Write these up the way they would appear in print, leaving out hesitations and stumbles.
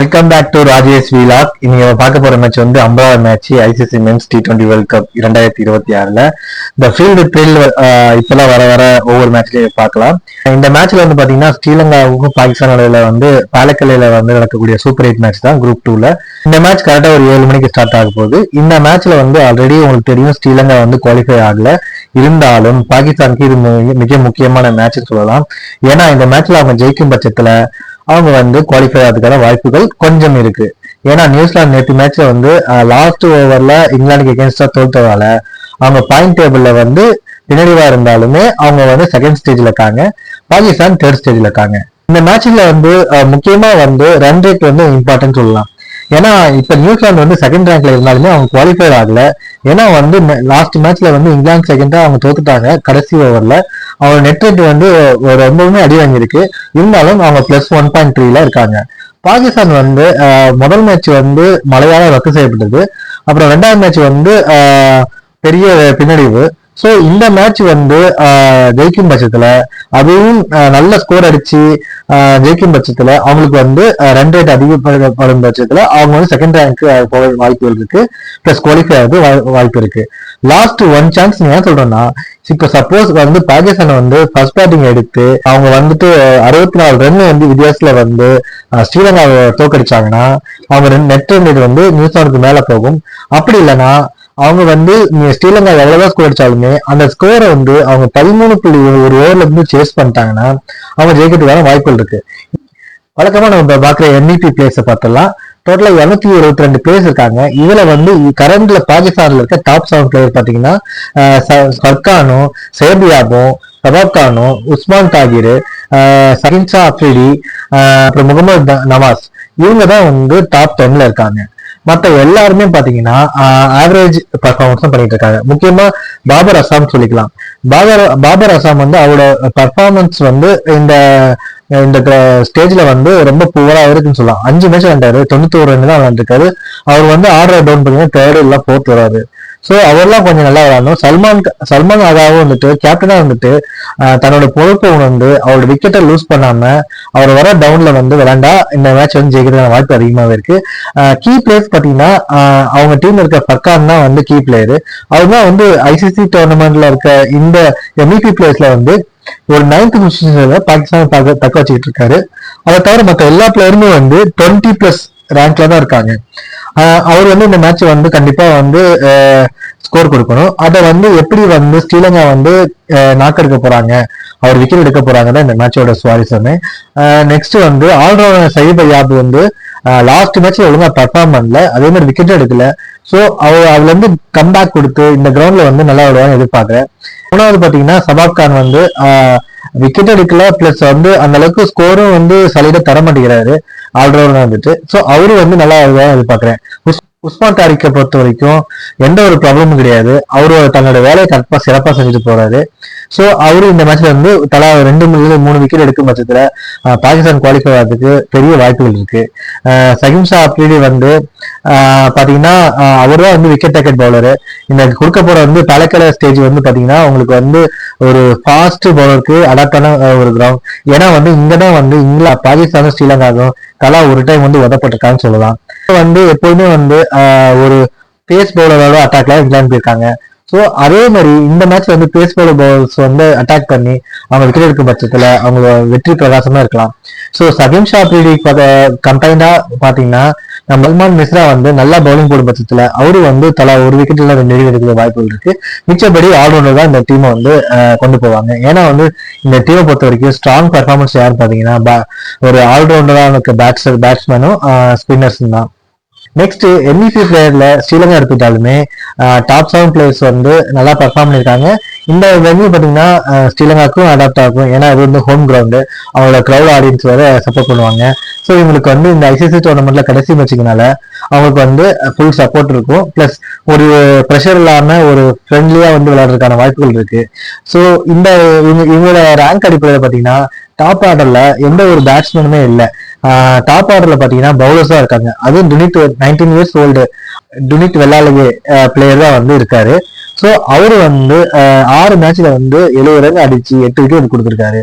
Welcome back to Rajesh vlog. இன்னைக்கு பார்க்க போற மேட்ச் வந்து 50வது match ICC men's T20 world cup 2026ல இந்த ஃபீல்டு த்ரில் இப்பெல்லாம் வர வர ஒவ்வொரு மேட்ச்லயும் பார்க்கலாம். இந்த மேட்ச்ல வந்து பாத்தீங்கன்னா ஸ்ரீலங்காவுக்கும் பாகிஸ்தான் இடையில வந்து பாலக்கல்லையில வந்து நடக்கக்கூடிய சூப்பர் 8 மேட்ச் தான் குரூப் 2ல. இந்த மேட்ச் கரெக்டா ஒரு 7 மணிக்கு ஸ்டார்ட் ஆக போகுது. இந்த மேட்ச்ல வந்து ஆல்ரெடி உங்களுக்கு தெரியும் ஸ்ரீலங்கா வந்து குவாலிஃபை ஆகல. இருந்தாலும் பாகிஸ்தானுக்கு இது மிக முக்கியமான மேட்ச் சொல்லலாம். ஏன்னா இந்த மேட்ச்ல அவங்க ஜெயிக்கும் பட்சத்துல அவங்க வந்து குவாலிஃபை ஆகிறதுக்கான வாய்ப்புகள் கொஞ்சம் இருக்கு. ஏன்னா நியூசிலாந்து நேற்று மேட்ச்ல வந்து லாஸ்ட் ஓவர்ல இங்கிலாந்துக்கு எகேன்ஸ்டா தோற்றதால அவங்க பாயிண்ட் டேபிள்ல வந்து பின்னடைவா இருந்தாலுமே அவங்க வந்து செகண்ட் ஸ்டேஜ்ல இருக்காங்க, பாகிஸ்தான் தேர்ட் ஸ்டேஜ்ல இருக்காங்க. இந்த மேட்ச்ல வந்து முக்கியமா வந்து ரன் ரேட் வந்து இம்பார்ட்டன்ட் சொல்லலாம். ஏன்னா இப்ப நியூசிலாந்து வந்து செகண்ட் ரேங்க்ல இருந்தாலுமே அவங்க குவாலிஃபை ஆகல. ஏன்னா வந்து லாஸ்ட் மேட்ச்ல வந்து இங்கிலாந்து செகண்டா அவங்க தோத்துட்டாங்க கடைசி ஓவர்ல. அவங்க நெட் ரேட் வந்து ரொம்பவுமே அடி வாங்கியிருக்கு. இருந்தாலும் அவங்க +1.3ல இருக்காங்க. பாகிஸ்தான் வந்து முதல் மேட்ச் வந்து மழையால ரத்து செய்யப்பட்டது. அப்புறம் ரெண்டாவது மேட்ச் வந்து பெரிய பின்னடைவு. ஸோ இந்த மேட்ச் வந்து ஜெயிக்கும் பட்சத்துல அதுவும் நல்ல ஸ்கோர் அடிச்சு ஜெயிக்கும் பட்சத்துல அவங்களுக்கு வந்து ரன் ரேட் அதிகப்படும் பட்சத்துல அவங்க வந்து செகண்ட் ரேங்க் போக வாய்ப்புகள் இருக்கு, பிளஸ் குவாலிஃபை ஆகுது வாய்ப்பு இருக்கு. லாஸ்ட் ஒன் சான்ஸ் ஏன் சொல்றேன்னா, இப்ப சப்போஸ் வந்து பாகிஸ்தான் வந்து ஃபர்ஸ்ட் பேட்டிங் எடுத்து அவங்க வந்துட்டு 64 ரன் வந்து வித்தியாசத்துல வந்து ஸ்ரீலங்காவை தோக்கடிச்சாங்கன்னா அவங்க நெட் ரன் ரேட் வந்து நியூசிலாந்துக்கு மேல போகும். அப்படி இல்லைன்னா அவங்க வந்து ஸ்ரீலங்கா எவ்வளவுதான் ஸ்கோர் அடிச்சாலுமே அந்த ஸ்கோரை வந்து அவங்க 13.1 ஓவர்ல இருந்து சேஸ் பண்ணிட்டாங்கன்னா அவங்க ஜெயிக்கிறதுக்கான வாய்ப்புகள் இருக்கு. வழக்கமா நம்ம பாக்குற MVP பிளேயர்ஸை பார்த்தலாம். டோட்டலா 272 பிளேயர்ஸ் இருக்காங்க. இதுல வந்து கரண்ட்ல பாகிஸ்தான்ல இருக்க டாப் 7 பிளேயர் பாத்தீங்கன்னா ஃபர்கானும், சேபியாபும், சபாப் கானும், உஸ்மான் தாகிர், சகின்ஷா அப்ரிடி, அப்புறம் முகமது நவாஸ், இவங்க தான் வந்து டாப் 10ல இருக்காங்க. மற்ற எல்லாருமே பாத்தீங்கன்னா ஆவரேஜ் பர்ஃபார்மன்ஸ் தான் பண்ணிட்டு இருக்காங்க. முக்கியமா பாபர் அசாம் சொல்லிக்கலாம். பாபர் அசாம் வந்து அவரோட பர்ஃபார்மன்ஸ் வந்து இந்த ஸ்டேஜ்ல வந்து ரொம்ப புவரா இருக்குன்னு சொல்லலாம். 5 மேட்ச் விளையாண்டாரு, 91 ரன் தான் விளையாண்டுருக்காரு. அவர் வந்து ஆர்டர் டவுன் பண்ணீங்கன்னா தேர்டு இல்ல ஃபோர்த் வராது. ஸோ அவர்லாம் கொஞ்சம் நல்லா விளையாடணும். சல்மான் அகாவும் வந்துட்டு கேப்டனா வந்துட்டு தன்னோட பொறுப்பை உணர்ந்து அவரோட விக்கெட்டை லூஸ் பண்ணாம அவர் வர டவுன்ல வந்து விளையாண்டா இந்த மேட்ச் வந்து ஜெயிக்கிறதுக்கான வாய்ப்பு அதிகமாகவே இருக்கு. கீ பிளேயர்ஸ் பாத்தீங்கன்னா அவங்க டீம்ல இருக்க ஃபர்கான் தான் வந்து கீ பிளேயரு. அவர் தான் வந்து ஐசிசி டோர்னமெண்ட்ல இருக்க இந்த MVP பிளேயர்ஸ்ல வந்து ஒரு 9th பொசிஷன்ல பாகிஸ்தான் தக்க வச்சுக்கிட்டு இருக்காரு. அதை தவிர மற்ற எல்லா பிளேயருமே வந்து 20+ ரேங்க்ல தான் இருக்காங்க. அவர் வந்து இந்த மேட்ச் வந்து கண்டிப்பா வந்து ஸ்கோர் கொடுக்கணும். அதை வந்து எப்படி வந்து ஸ்ரீலங்கா வந்து நாக் எடுக்க போறாங்க, அவர் விக்கெட் எடுக்க போறாங்க தான் இந்த மேட்சோட சுவாரஸ்யமே. நெக்ஸ்ட் வந்து ஆல்ரவுண்டர் சயீப் அய்யாப் வந்து லாஸ்ட் மேட்ச்ல ஒழுங்கா பெர்ஃபார்ம் பண்ணல, அதே மாதிரி விக்கெட்டும் எடுக்கல. ஸோ அதுல இருந்து கம்பேக் கொடுத்து இந்த கிரவுண்ட்ல வந்து நல்லா விடுவாங்க எதிர்பார்க்கிறேன். மூணாவது பாத்தீங்கன்னா சபாப் கான் வந்து விக்கெட் எடுக்கல, பிளஸ் வந்து அந்த அளவுக்கு ஸ்கோரும் வந்து சலிட தர மாட்டேங்கிறாரு ஆல்ரவுண்டர் வந்துட்டு. ஸோ அவரும் வந்து நல்லா எதிர்பார்க்கிறேன். உஸ்மான் தாரிக்கை பொறுத்த வரைக்கும் எந்த ஒரு ப்ராப்ளமும் கிடையாது. அவரு தன்னோட வேலையை கரெக்டா சிறப்பா செஞ்சுட்டு போறாரு. ஸோ அவரு இந்த மேட்ச்ல வந்து தலா 2-3 விக்கெட் எடுக்கும் பட்சத்துல பாகிஸ்தான் குவாலிஃபை ஆகிறதுக்கு பெரிய வாய்ப்புகள் இருக்கு. சகின்ஷா அப்ரிடி வந்து பாத்தீங்கன்னா அவர் தான் வந்து விக்கெட் டேக்கெட் பவுலரு. இந்த கொடுக்க போற வந்து பழக்கல ஸ்டேஜ் வந்து பாத்தீங்கன்னா உங்களுக்கு வந்து ஒரு ஃபாஸ்ட் பவுலருக்கு அடாப்டான ஒரு கிரவுண்ட். ஏன்னா வந்து இங்கதான் வந்து பாகிஸ்தானும் ஸ்ரீலங்காவும் தலா ஒரு டைம் வந்து உதப்பட்டிருக்கான்னு சொல்லலாம். வந்து எப்போதுமே வந்து ஒரு பேஸ் பவுலரோட அட்டாக்ல இங்கிலாந்து போயிருக்காங்க. ஸோ அதே மாதிரி இந்த மேட்ச்ல வந்து பேஸ் பவுலர்ஸ் வந்து அட்டாக் பண்ணி அவங்க விக்கெட் எடுக்கும் பட்சத்துல அவங்க வெற்றி பிரகாசமா இருக்கலாம். ஸோ சகின்ஷா அப்ரிடி கம்பைண்டா பாத்தீங்கன்னா சல்மான் மிஸ்ரா வந்து நல்லா பவுலிங் போடும் பட்சத்துல அவரு வந்து தலா ஒரு விக்கெட்ல 2 விக்கெட் எடுக்கிற வாய்ப்புகள் இருக்கு. மிச்சபடி ஆல்ரவுண்டர் தான் இந்த டீமை வந்து கொண்டு போவாங்க. ஏன்னா வந்து இந்த டீமை பொறுத்த வரைக்கும் ஸ்ட்ராங் பெர்ஃபார்மன்ஸ் யாருன்னு பாத்தீங்கன்னா ஒரு ஆல்ரவுண்டரா இருக்க பேட்ஸ்மேனும் ஸ்பின்னர்ஸ் தான். நெக்ஸ்ட் MVP பிளேயர்ல ஸ்ரீலங்கா எடுத்துட்டாலுமே டாப் 7 பிளேயர்ஸ் வந்து நல்லா பெர்ஃபார்ம் பண்ணிருக்காங்க. இந்த வென்யூ பாத்தீங்கன்னா ஸ்ரீலங்காவுக்கும் அடாப்ட் ஆகும். ஏன்னா இது வந்து ஹோம் கிரவுண்டு, அவங்களோட கிரௌட் ஆடியன்ஸ் வேற சப்போர்ட் பண்ணுவாங்க. ஸோ இவங்களுக்கு வந்து இந்த ஐசிசி டோர்னமெண்ட்ல கடைசி மேட்சுக்குனால அவங்களுக்கு வந்து ஃபுல் சப்போர்ட் இருக்கும். பிளஸ் ஒரு ப்ரெஷர் இல்லாம ஒரு ஃப்ரெண்ட்லியா வந்து விளையாடுறதுக்கான வாய்ப்புகள் இருக்கு. ஸோ இந்த இவங்களோட ரேங்க் அடிப்படையில் பாத்தீங்கன்னா டாப் ஆர்டர்ல எந்த ஒரு பேட்ஸ்மேனுமே இல்லை. டாப் ஆர்டர்ல பாத்தீங்கன்னா பவுலர்ஸ் தான் இருக்காங்க. அதுவும் 19 இயர்ஸ் ஓல்டு டுனிட் வெள்ளாலகே பிளேயர் தான் வந்து இருக்காரு. ஸோ அவரு வந்து 6 மேட்ச்ல வந்து 70 ரன் அடிச்சு 8 விக்கெட் கொடுத்துருக்காரு.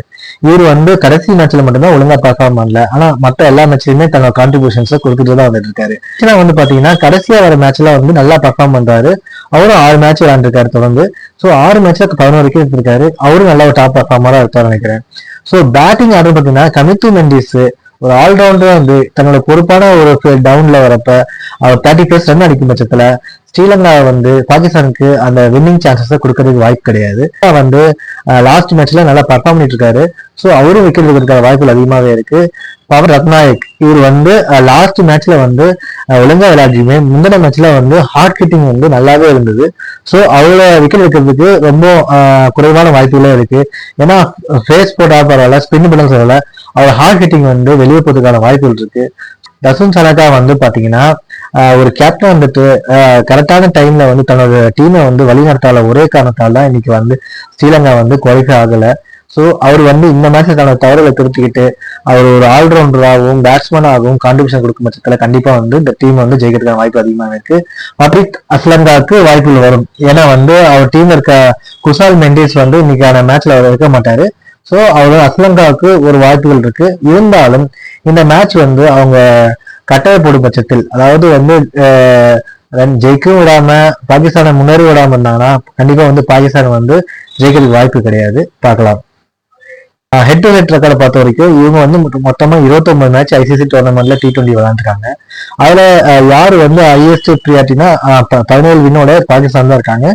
இவர் வந்து கடைசி மேட்ச்ல மட்டும்தான் ஒழுங்கா பர்ஃபார்ம் பண்ணல. ஆனா மத்த எல்லா மேட்ச்லயுமே தன்னோட கான்ட்ரிபியூஷன்ஸ் கொடுத்துட்டு தான் வந்துட்டு இருக்காரு. வந்து பாத்தீங்கன்னா கடைசியா வர மேட்ச்ல வந்து நல்லா பர்ஃபார்ம் பண்றாரு. அவரும் 6 மேட்ச் விளையாண்டுருக்காரு தொடர்ந்து. ஸோ 6 மேட்ச்ல 11 விக்கெட் எடுத்திருக்காரு. அவரும் நல்ல ஒரு டாப் பர்ஃபார்மரா இருப்பார் நினைக்கிறேன். ஸோ பேட்டிங் ஆர்டர் பாத்தீங்கன்னா கமித்து மெண்டிஸ் ஒரு ஆல்ரவுண்டரா வந்து தன்னோட பொறுப்பான ஒரு டவுன்ல வரப்ப அவர் 30+ ரன் அடிக்கும் பட்சத்துல ஸ்ரீலங்கா வந்து பாகிஸ்தானுக்கு அந்த வின்னிங் சான்சஸ் கொடுக்கறதுக்கு வாய்ப்பு கிடையாது. வந்து லாஸ்ட் மேட்ச்ல நல்லா பர்ஃபார்ம் பண்ணிட்டு இருக்காரு. ஸோ அவரும் விக்கெட் எடுக்கிறதுக்கான வாய்ப்புகள் அதிகமாகவே இருக்கு. பவர் ரத்நாயக் இவர் வந்து லாஸ்ட் மேட்ச்ல வந்து ஒழுங்கா விளையாடியுமே முந்தின மேட்ச்ல வந்து ஹார்ட் ஹிட்டிங் வந்து நல்லாவே இருந்தது. ஸோ அவரோட விக்கெட் எடுக்கிறதுக்கு ரொம்ப குறைவான வாய்ப்புகளே இருக்கு. ஏன்னா ஃபேஸ் போட்டா பரவாயில்ல, ஸ்பின் பண்ண சொல்லல, அவர் ஹார்ட் ஹிட்டிங் வந்து வெளியே போறதுக்கான வாய்ப்புகள் இருக்கு. தசுன் சனகா வந்து பாத்தீங்கன்னா ஒரு கேப்டன் வந்துட்டு கரெக்டான டைம்ல வந்து தன்னோட டீமை வந்து வழிநடத்தால ஒரே காரணத்தால தான் இன்னைக்கு வந்து ஸ்ரீலங்கா வந்து குவாலிஃபை ஆகல. ஸோ அவர் வந்து இந்த மேட்ச்ல தன்னோட தவறுகளை திருத்திக்கிட்டு அவர் ஒரு ஆல்ரவுண்டராகவும் பேட்ஸ்மேனாகவும் கான்ட்ரிபியூஷன் கொடுக்கும் பட்சத்துல கண்டிப்பா வந்து இந்த டீம் வந்து ஜெயிக்கிறதுக்கான வாய்ப்பு அதிகமாக இருக்கு. மப்ரீத் அஸ்லங்காவுக்கு வாய்ப்புகள் வரும். ஏன்னா வந்து அவர் டீம்ல இருக்க குசால் மெண்டிஸ் வந்து இன்னைக்கான மேட்ச்ல அவர் இருக்க மாட்டாரு. ஸோ அவர் அஸ்லங்காவுக்கு ஒரு வாய்ப்புகள் இருக்கு. இருந்தாலும் இந்த மேட்ச் வந்து அவங்க கட்டாய போடும் பட்சத்தில், அதாவது வந்து ஜெயிக்கவும் விடாம பாகிஸ்தானை முன்னேறி விடாம இருந்தாங்கன்னா கண்டிப்பா வந்து பாகிஸ்தான் வந்து ஜெயிக்கிறதுக்கு வாய்ப்பு கிடையாது. பார்க்கலாம். ஹெட் டு ஹெட் ரெக்கார்டை பொறுத்த வரைக்கும் இவங்க வந்து மொத்தமா 29 மேட்ச் ஐசிசி டோர்னமெண்ட்ல T20 விளையாண்டுருக்காங்க. அதுல யாரு வந்து ஹையஸ்ட் ப்ரியாரிட்டினா 17 வின்னோட பாகிஸ்தான் தான் இருக்காங்க.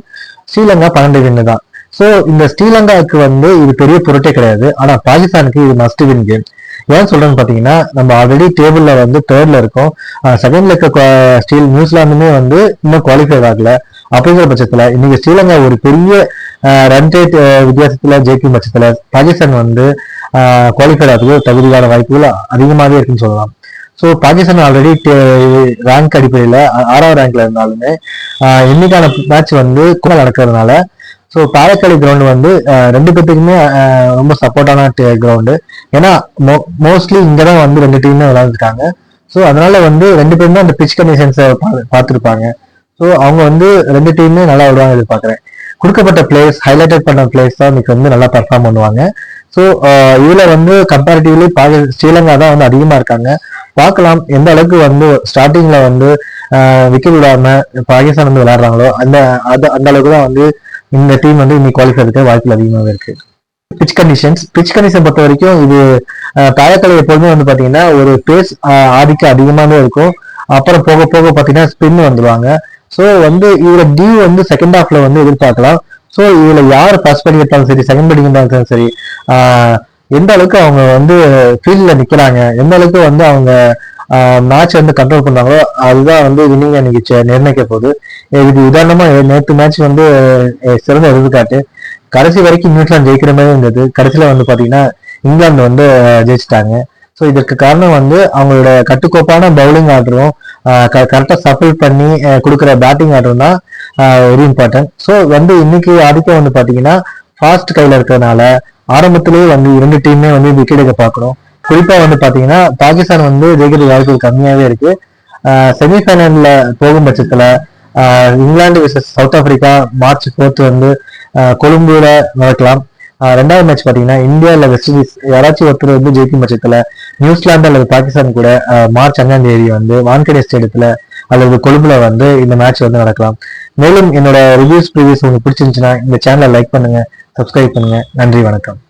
ஸ்ரீலங்கா 12 வின்னு தான். ஸோ இந்த ஸ்ரீலங்காவுக்கு வந்து இது பெரிய பொருட்டே கிடையாது. ஆனா பாகிஸ்தானுக்கு இது மஸ்ட் வின் கேம். ஏன் சொல்றேன்னு பாத்தீங்கன்னா நம்ம ஆல்ரெடி டேபிள்ல வந்து 3rd இருக்கோம். செகண்ட்ல இருக்க நியூசிலாந்துமே வந்து இன்னும் குவாலிஃபை ஆகல. அப்படிங்கிற பட்சத்துல இன்னைக்கு ஸ்ரீலங்கா ஒரு பெரிய ரன் ரேட் வித்தியாசத்துல ஜெயிக்கும் பட்சத்துல பாகிஸ்தான் வந்து குவாலிஃபைட் ஆகிறதுக்கு தகுதியான வாய்ப்புகள் அதிகமாகவே இருக்குன்னு சொல்லலாம். ஸோ பாகிஸ்தான் ஆல்ரெடி ரேங்க் அடிப்படையில 6வது ரேங்க்ல இருந்தாலுமே இன்னைக்கான மேட்ச் வந்து கூட நடக்கிறதுனால ஸோ பாலக்காடு கிரவுண்ட் வந்து ரெண்டு பேத்துக்குமே ரொம்ப சப்போர்ட்டான கிரவுண்டு. ஏன்னா மோஸ்ட்லி இங்கதான் வந்து 2 டீமுமே விளையாண்டுருக்காங்க. ஸோ அதனால வந்து 2 பேருமே அந்த பிச் கண்டிஷன்ஸை பார்த்துருப்பாங்க. ஸோ அவங்க வந்து 2 டீமுமே நல்லா விடுவாங்க எதிர்பார்க்குறேன். கொடுக்கப்பட்ட பிளேஸ், ஹைலைட்டட் பண்ண பிளேஸ் தான் இன்னைக்கு வந்து நல்லா பர்ஃபார்ம் பண்ணுவாங்க. ஸோ இதுல வந்து கம்பேரிட்டிவ்லி ஸ்ரீலங்கா தான் வந்து அதிகமா இருக்காங்க. பார்க்கலாம் எந்த அளவுக்கு வந்து ஸ்டார்டிங்ல வந்து விக்கெட் விடாம பாகிஸ்தான் வந்து விளையாடுறாங்களோ அந்த அளவுக்கு தான் வந்து இந்த டீம் வந்து இன்னைக்கு குவாலிஃபை இருக்க வாய்ப்புகள் அதிகமாக இருக்கு. பிச் கண்டிஷன் பொறுத்த வரைக்கும் இது தாயக்கலை எப்போதுமே வந்து பாத்தீங்கன்னா ஒரு பேஸ் ஆதிக்கம் அதிகமாகவே இருக்கும். அப்புறம் போக போக பாத்தீங்கன்னா ஸ்பின் வந்துருவாங்க. ஸோ வந்து இதுல டியூ வந்து செகண்ட் ஹாஃப்ல வந்து எதிர்பார்க்கலாம். ஸோ இதுல யார் ஃபர்ஸ்ட் பேட்டிங் எடுத்தாலும் சரி, செகண்ட் பேட்டிங் எடுத்தாலும் சரி, எந்த அளவுக்கு அவங்க வந்து ஃபீல்ட்ல நிக்கிறாங்க, எந்த அளவுக்கு வந்து அவங்க மேட்ச் வந்து கண்ட்ரோல் பண்றாங்களோ அதுதான் வந்து வின்னிங் அன்னைக்கு நிர்ணயிக்க போகுது. இது உதாரணமா நேற்று மேட்ச் வந்து சிறந்த எடுத்துக்காட்டு. கடைசி வரைக்கும் நியூசிலாந்து ஜெயிக்கிற மாதிரி இருந்தது. கடைசியில வந்து பாத்தீங்கன்னா இங்கிலாந்து வந்து ஜெயிச்சிட்டாங்க. ஸோ இதற்கு காரணம் வந்து அவங்களோட கட்டுக்கோப்பான பவுலிங் ஆர்டரும் கரெக்டாக சப்பிள் பண்ணி கொடுக்குற பேட்டிங் ஆர்டரும் தான் வெரி இம்பார்ட்டன்ட். ஸோ வந்து இன்னைக்கு ஆதிக்கம் வந்து பாத்தீங்கன்னா ஃபாஸ்ட் கையில இருக்கிறதுனால ஆரம்பத்திலேயே வந்து 2 டீமுமே வந்து விக்கெட் எடுக்க பார்க்கணும். குறிப்பா வந்து பாத்தீங்கன்னா பாகிஸ்தான் வந்து ஜெயிக்கிற வாய்ப்புகள் கம்மியாவே இருக்கு. செமிஃபைனல்ல போகும் பட்சத்துல England versus South Africa March 4 வந்து கொழும்புல நடக்கலாம். 2வது மேட்ச் பாத்தீங்கன்னா இந்தியா இல்ல வெஸ்ட் இண்டீஸ் யாராச்சும் ஒருத்தர் வந்து ஜெயிக்கும் பட்சத்துல நியூசிலாந்து அல்லது பாகிஸ்தான் கூட மார்ச் 5 வந்து வான்கடே ஸ்டேடியத்துல அல்லது கொழும்புல வந்து இந்த மேட்ச் வந்து நடக்கலாம். மேலும் என்னோட ரிவ்யூஸ் உங்களுக்கு பிடிச்சிருந்துச்சுன்னா இந்த சேனலை லைக் பண்ணுங்க, சப்ஸ்கிரைப் பண்ணுங்க. நன்றி, வணக்கம்.